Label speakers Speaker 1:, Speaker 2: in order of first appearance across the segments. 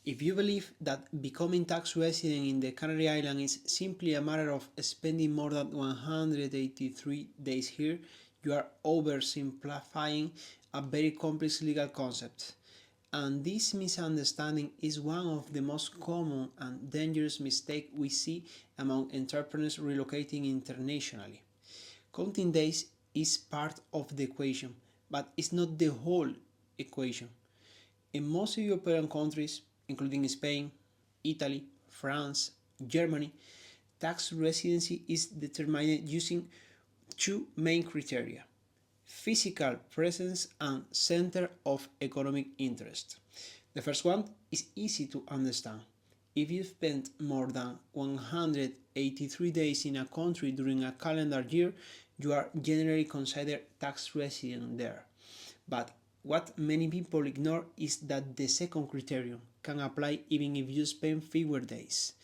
Speaker 1: If you believe that becoming tax resident in the Canary Islands is simply a matter of spending more than 183 days here, you are oversimplifying a very complex legal concept. And this misunderstanding is one of the most common and dangerous mistakes we see among entrepreneurs relocating internationally. Counting days is part of the equation, but it's not the whole equation. In most European countries, including Spain, Italy, France, Germany, tax residency is determined using two main criteria: physical presence and center of economic interest. The first one is easy to understand. If you spend more than 183 days in a country during a calendar year, you are generally considered tax resident there. But what many people ignore is that the second criterion can apply even if you spend fewer days.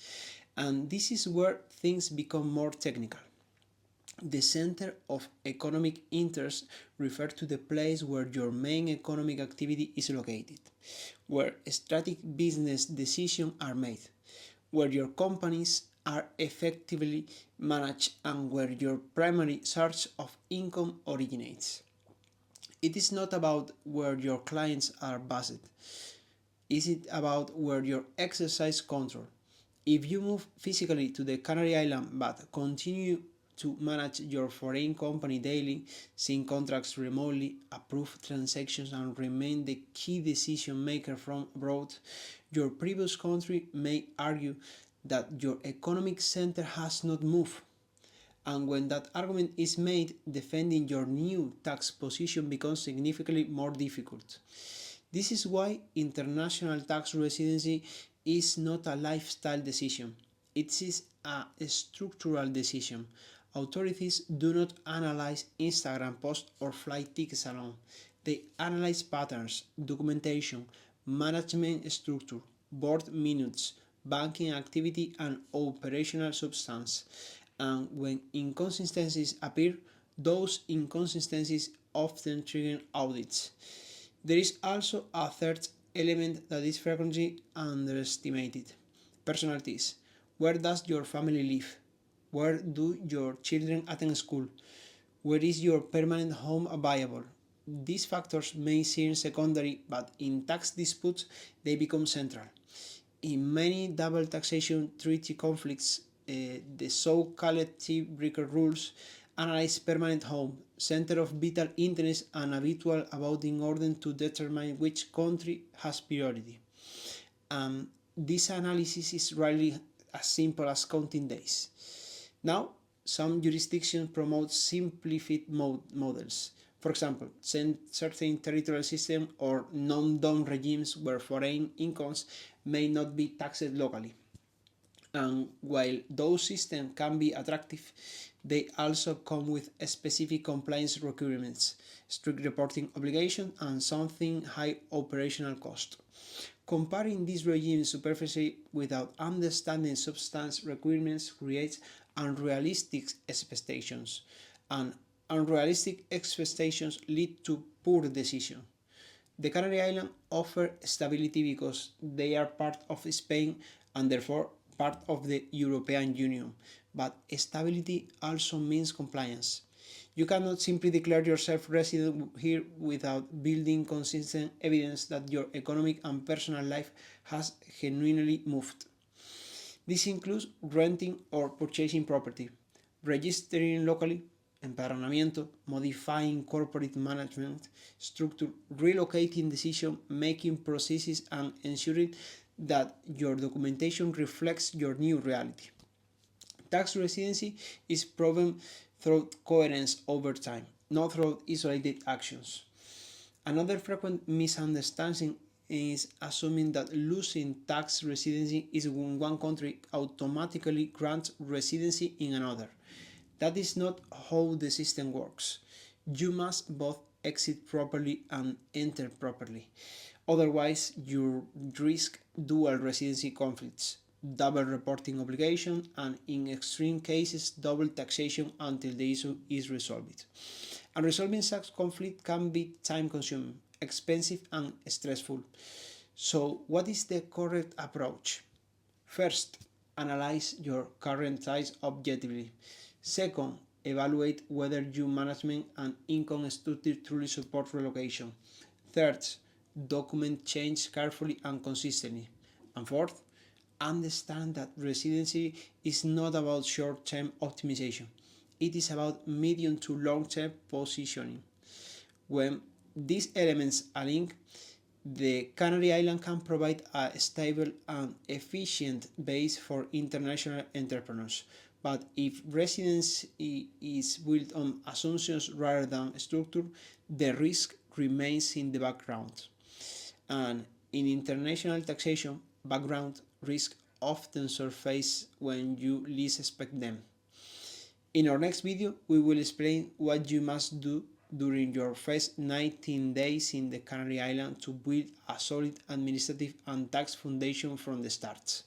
Speaker 1: And this is where things become more technical. The center of economic interest refers to the place where your main economic activity is located, where strategic business decisions are made, where your companies are effectively managed, and where your primary source of income originates. It is not about where your clients are based. Is it about where you exercise control? If you move physically to the Canary Islands but continue to manage your foreign company daily, sign contracts remotely, approve transactions, and remain the key decision maker from abroad, your previous country may argue that your economic center has not moved. And when that argument is made, defending your new tax position becomes significantly more difficult. This is why international tax residency is not a lifestyle decision. It is a structural decision. Authorities do not analyze Instagram posts or flight tickets alone. They analyze patterns, documentation, management structure, board minutes, banking activity, and operational substance. And when inconsistencies appear, those inconsistencies often trigger audits. There is also a third element that is frequently underestimated: personalities. Where does your family live? Where do your children attend school? Where is your permanent home available? These factors may seem secondary, but in tax disputes they become central. In many double taxation treaty conflicts, the so-called tiebreaker rules analyze permanent home, center of vital interest, and habitual about in order to determine which country has priority. This analysis is rarely as simple as counting days. Now, some jurisdictions promote simplified models. For example, certain territorial systems or non-dom regimes where foreign incomes may not be taxed locally. And while those systems can be attractive, they also come with specific compliance requirements, strict reporting obligations, and something high operational cost. Comparing these regimes superficially without understanding substance requirements creates unrealistic expectations, and unrealistic expectations lead to poor decisions. The Canary Islands offer stability because they are part of Spain and therefore part of the European Union. But stability also means compliance. You cannot simply declare yourself resident here without building consistent evidence that your economic and personal life has genuinely moved. This includes renting or purchasing property, registering locally, empadronamiento, modifying corporate management structure, relocating decision-making processes, and ensuring that your documentation reflects your new reality. Tax residency is proven through coherence over time, not through isolated actions. Another frequent misunderstanding is assuming that losing tax residency is in one country automatically grants residency in another. That is not how the system works. You must both exit properly and enter properly. Otherwise, you risk dual residency conflicts, double reporting obligation, and in extreme cases, double taxation until the issue is resolved. And resolving such conflict can be time consuming, expensive, and stressful. So, what is the correct approach? First, analyze your current size objectively. Second, evaluate whether your management and income structure truly support relocation. Third, document change carefully and consistently. And fourth, understand that residency is not about short-term optimization. It is about medium to long-term positioning. When these elements are linked, the Canary Islands can provide a stable and efficient base for international entrepreneurs. But if residency is built on assumptions rather than structure, the risk remains in the background. And in international taxation, background risks often surface when you least expect them. In our next video, we will explain what you must do during your first 19 days in the Canary Islands to build a solid administrative and tax foundation from the start.